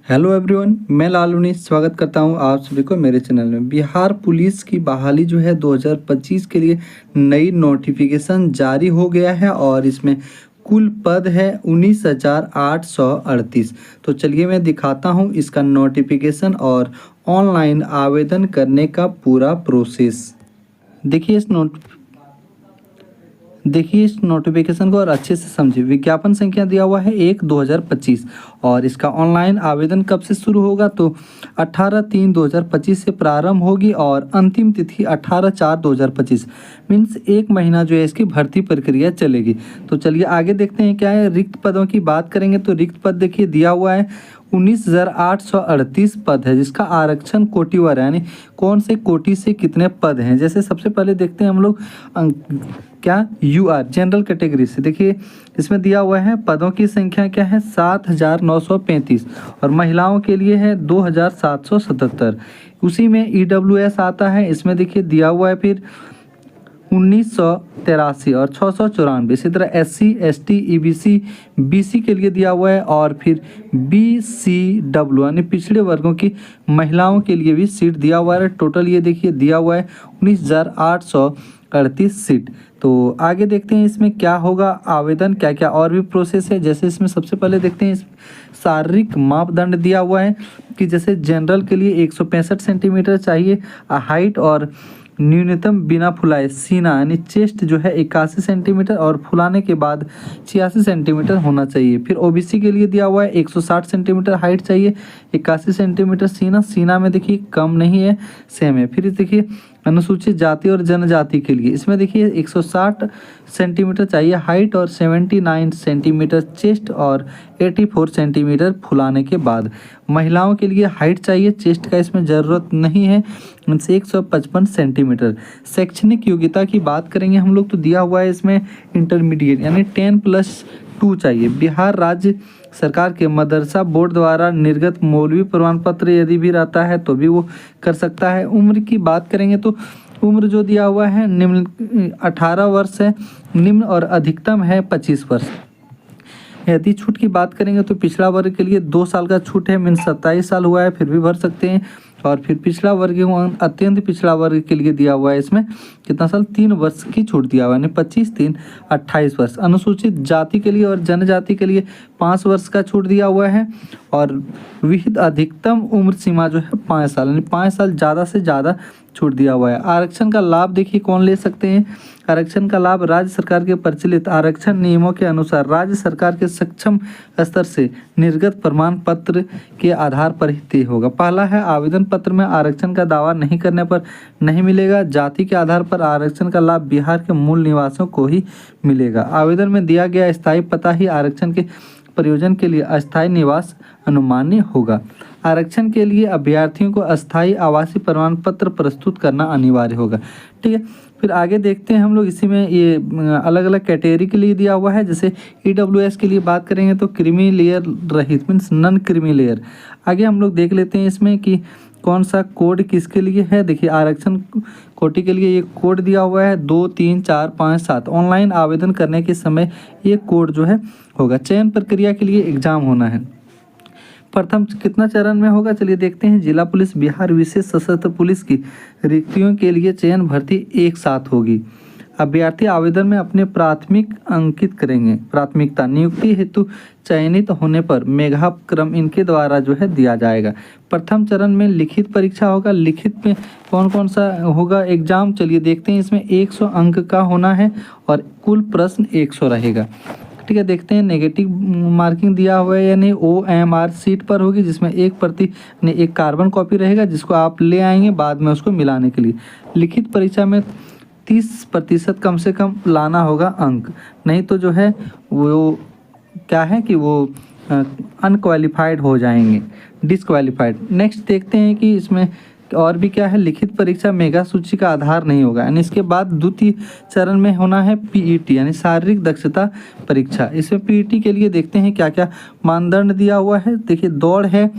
Hello everyone, मैं लालूनी स्वागत करता हूं आप सभी को मेरे चैनल में। बिहार पुलिस की बहाली जो है 2025 के लिए नई नोटिफिकेशन जारी हो गया है और इसमें कुल पद है 19,838। तो चलिए मैं दिखाता हूं इसका नोटिफिकेशन और ऑनलाइन आवेदन करने का पूरा प्रोसेस। देखिए इस नोटिफिकेशन को और अच्छे से समझिए। विज्ञापन संख्या दिया हुआ है 1/2025 और इसका ऑनलाइन आवेदन कब से शुरू होगा तो 18/3/2025 से प्रारंभ होगी और अंतिम तिथि 18/4/2025 मीन्स एक महीना जो है इसकी भर्ती प्रक्रिया चलेगी। तो चलिए आगे देखते हैं क्या है। रिक्त पदों की बात करेंगे तो रिक्त पद देखिए दिया हुआ है 19,838 पद है, जिसका आरक्षण कोटिवार है, यानी कौन से कोटि से कितने पद हैं। जैसे सबसे पहले देखते हैं हम लोग क्या यूआर जनरल कैटेगरी से। देखिए इसमें दिया हुआ है पदों की संख्या क्या है 7,935 और महिलाओं के लिए है 2,777। उसी में ईडब्ल्यूएस आता है, इसमें देखिए दिया हुआ है फिर 1983 और 694। इसी तरह एससी एसटी ईबीसी बीसी के लिए दिया हुआ है और फिर बीसीडब्ल्यू यानी पिछड़े वर्गों की महिलाओं के लिए भी सीट दिया हुआ है। टोटल ये देखिए दिया हुआ है 19,838 सीट। तो आगे देखते हैं इसमें क्या होगा, आवेदन क्या क्या और भी प्रोसेस है। जैसे इसमें सबसे पहले देखते हैं शारीरिक मापदंड दिया हुआ है कि जैसे जनरल के लिए 165 सेंटीमीटर चाहिए हाइट और न्यूनतम बिना फुलाए सीना यानी चेस्ट जो है 81 सेंटीमीटर और फुलाने के बाद 86 सेंटीमीटर होना चाहिए। फिर ओबीसी के लिए दिया हुआ है 160 सेंटीमीटर हाइट चाहिए, 81 सेंटीमीटर सीना में देखिए कम नहीं है, सेम है। फिर देखिए अनुसूचित जाति और जनजाति के लिए इसमें देखिए 160 सेंटीमीटर चाहिए हाइट और 79 सेंटीमीटर चेस्ट और 84 सेंटीमीटर फुलाने के बाद। महिलाओं के लिए हाइट चाहिए, चेस्ट का इसमें ज़रूरत नहीं है, 155 सेंटीमीटर। शैक्षणिक योग्यता की बात करेंगे हम लोग तो दिया हुआ है इसमें इंटरमीडिएट यानी 10+2 चाहिए। बिहार राज्य सरकार के मदरसा बोर्ड द्वारा निर्गत मौलवी प्रमाण पत्र यदि भी रहता है तो भी वो कर सकता है। उम्र की बात करेंगे तो उम्र जो दिया हुआ है निम्न 18 वर्ष है, निम्न और अधिकतम है 25 वर्ष। यदि छूट की बात करेंगे तो पिछड़ा वर्ग के लिए 2 साल का छूट है, मीन्स 27 साल हुआ है फिर भी भर सकते हैं। और फिर पिछड़ा वर्ग अत्यंत पिछड़ा वर्ग के लिए दिया हुआ है इसमें कितना साल 3 वर्ष की छूट दिया हुआ है, यानी 25-3-28 वर्ष। अनुसूचित जाति के लिए और जनजाति के लिए 5 वर्ष का छूट दिया हुआ है और विहित अधिकतम उम्र सीमा जो है 5 साल, यानी 5 साल ज़्यादा से ज़्यादा छूट दिया हुआ है। आरक्षण का लाभ देखिए कौन ले सकते हैं। आरक्षण का लाभ राज्य सरकार के प्रचलित आरक्षण नियमों के अनुसार राज्य सरकार के सक्षम स्तर से निर्गत प्रमाण पत्र के आधार पर ही तय होगा। पहला है आवेदन पत्र में आरक्षण का दावा नहीं करने पर नहीं मिलेगा। जाति के आधार पर आरक्षण का लाभ बिहार के मूल निवासियों को ही मिलेगा। आवेदन में दिया गया स्थायी पता ही आरक्षण के प्रयोजन के लिए अस्थायी निवास अनुमान्य होगा। आरक्षण के लिए अभ्यर्थियों को अस्थायी आवासीय प्रमाण पत्र प्रस्तुत करना अनिवार्य होगा। ठीक है, फिर आगे देखते हैं हम लोग इसी में ये अलग अलग कैटेगरी के लिए दिया हुआ है। जैसे ईडब्ल्यूएस के लिए बात करेंगे तो क्रीमी लेयर रहित मीन्स नन क्रीमी लेयर। आगे हम लोग देख लेते हैं इसमें कि कौन सा कोड किसके लिए है। देखिए आरक्षण कोटि के लिए ये कोड दिया हुआ है 2 3 4 5 7। ऑनलाइन आवेदन करने के समय ये कोड जो है होगा। चयन प्रक्रिया के लिए एग्जाम होना है। प्रथम कितना चरण में होगा चलिए देखते हैं। जिला पुलिस बिहार विशेष सशस्त्र पुलिस की रिक्तियों के लिए चयन भर्ती एक साथ होगी। अभ्यर्थी आवेदन में अपने प्राथमिक अंकित करेंगे। प्राथमिकता नियुक्ति हेतु चयनित होने पर मेधाक्रम इनके द्वारा जो है दिया जाएगा। प्रथम चरण में लिखित परीक्षा होगा। लिखित में कौन कौन सा होगा एग्जाम चलिए देखते हैं। इसमें 100 अंक का होना है और कुल प्रश्न 100 रहेगा। ठीक है, देखते हैं। नेगेटिव मार्किंग दिया हुआ है यानी OMR सीट पर होगी, जिसमें 1% एक कार्बन कॉपी रहेगा जिसको आप ले आएंगे बाद में उसको मिलाने के लिए। लिखित परीक्षा में 30% कम से कम लाना होगा अंक, नहीं तो जो है वो क्या है कि वो अनक्वालिफाइड हो जाएंगे, डिसक्वालिफाइड। नेक्स्ट देखते हैं कि इसमें और भी क्या है। लिखित परीक्षा मेगा सूची का आधार नहीं होगा, यानी इसके बाद द्वितीय चरण में होना है PET यानी शारीरिक दक्षता परीक्षा। इसमें PET के लिए देखते हैं क्या क्या मानदंड दिया हुआ है। देखिए दौड़ है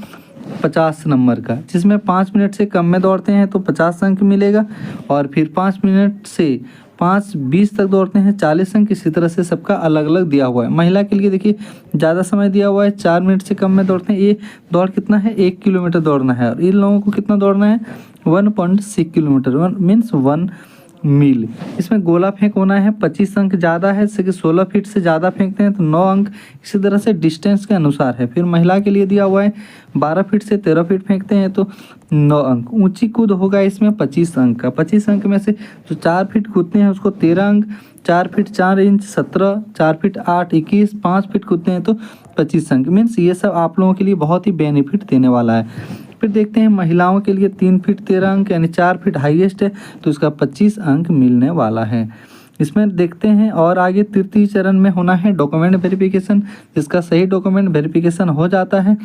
50 नंबर का, जिसमें 5 मिनट से कम में दौड़ते हैं तो 50 अंक मिलेगा और फिर 5 मिनट से 5:20 तक दौड़ते हैं 40 अंक। इसी तरह से सबका अलग अलग दिया हुआ है। महिला के लिए देखिए ज़्यादा समय दिया हुआ है, 4 मिनट से कम में दौड़ते हैं। ये दौड़ कितना है, 1 किलोमीटर दौड़ना है, और इन लोगों को कितना दौड़ना है, 1.6 किलोमीटर, 1 मीन्स 1 मील। इसमें गोला फेंक होना है, 25 अंक ज़्यादा है, जैसे कि 16 फीट से ज़्यादा फेंकते हैं तो 9 अंक। इसी तरह से डिस्टेंस के अनुसार है। फिर महिला के लिए दिया हुआ है 12 फीट से 13 फीट फेंकते हैं तो 9 अंक। ऊंची कूद होगा इसमें 25 अंक का। 25 अंक में से जो 4 फीट कूदते हैं उसको 13 अंक, 4 फीट 4 इंच 17, 4 फीट 8 21, 5 फीट कूदते हैं तो 25 अंक। मीन्स ये सब आप लोगों के लिए बहुत ही बेनिफिट देने वाला है। फिर देखते हैं महिलाओं के लिए 3 फीट 13 अंक यानी 4 फीट हाईएस्ट है तो इसका 25 अंक मिलने वाला है। इसमें देखते हैं और आगे तृतीय चरण में होना है डॉक्यूमेंट वेरिफिकेशन। जिसका सही डॉक्यूमेंट वेरिफिकेशन हो जाता है,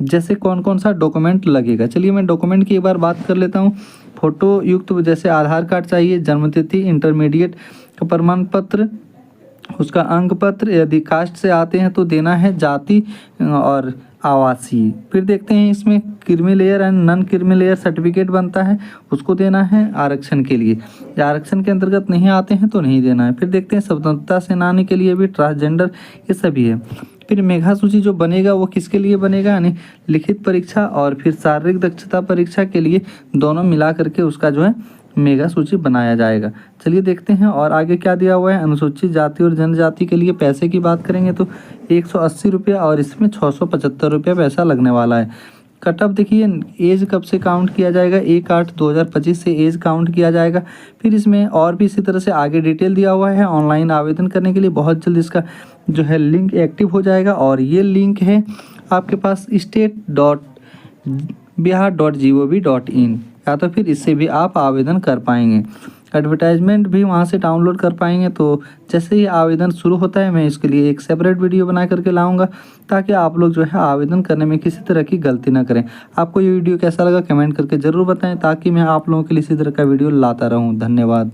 जैसे कौन कौन सा डॉक्यूमेंट लगेगा। चलिए मैं डॉक्यूमेंट की एक बार बात कर लेता हूँ। फोटो युक्त जैसे आधार कार्ड चाहिए, जन्मतिथि, इंटरमीडिएट का प्रमाण पत्र, उसका अंक पत्र, यदि कास्ट से आते हैं तो देना है, जाति और आवासीय। फिर देखते हैं इसमें creamy layer and non creamy layer certificate बनता है, उसको देना है आरक्षण के लिए। आरक्षण के अंतर्गत नहीं आते हैं तो नहीं देना है। फिर देखते हैं स्वतंत्रता सेनानी के लिए भी, ट्रांसजेंडर, ये सभी है। फिर मेधा सूची जो बनेगा वो किसके लिए बनेगा, यानी लिखित परीक्षा और फिर शारीरिक दक्षता परीक्षा के लिए, दोनों मिला करके उसका जो है मेगा सूची बनाया जाएगा। चलिए देखते हैं और आगे क्या दिया हुआ है। अनुसूचित जाति और जनजाति के लिए पैसे की बात करेंगे तो 180 रुपया और इसमें 675 रुपया पैसा लगने वाला है। कट ऑफ देखिए एज कब से काउंट किया जाएगा, 1/8/2025 से एज काउंट किया जाएगा। फिर इसमें और भी इसी तरह से आगे डिटेल दिया हुआ है। ऑनलाइन आवेदन करने के लिए बहुत जल्द इसका जो है लिंक एक्टिव हो जाएगा, और ये लिंक है आपके पास state.bihar.gov.in, या तो फिर इससे भी आप आवेदन कर पाएंगे। एडवर्टाइजमेंट भी वहाँ से डाउनलोड कर पाएंगे। तो जैसे ही आवेदन शुरू होता है मैं इसके लिए एक सेपरेट वीडियो बना करके लाऊंगा, ताकि आप लोग जो है आवेदन करने में किसी तरह की गलती ना करें। आपको ये वीडियो कैसा लगा कमेंट करके ज़रूर बताएं, ताकि मैं आप लोगों के लिए इसी तरह का वीडियो लाता रहूं। धन्यवाद।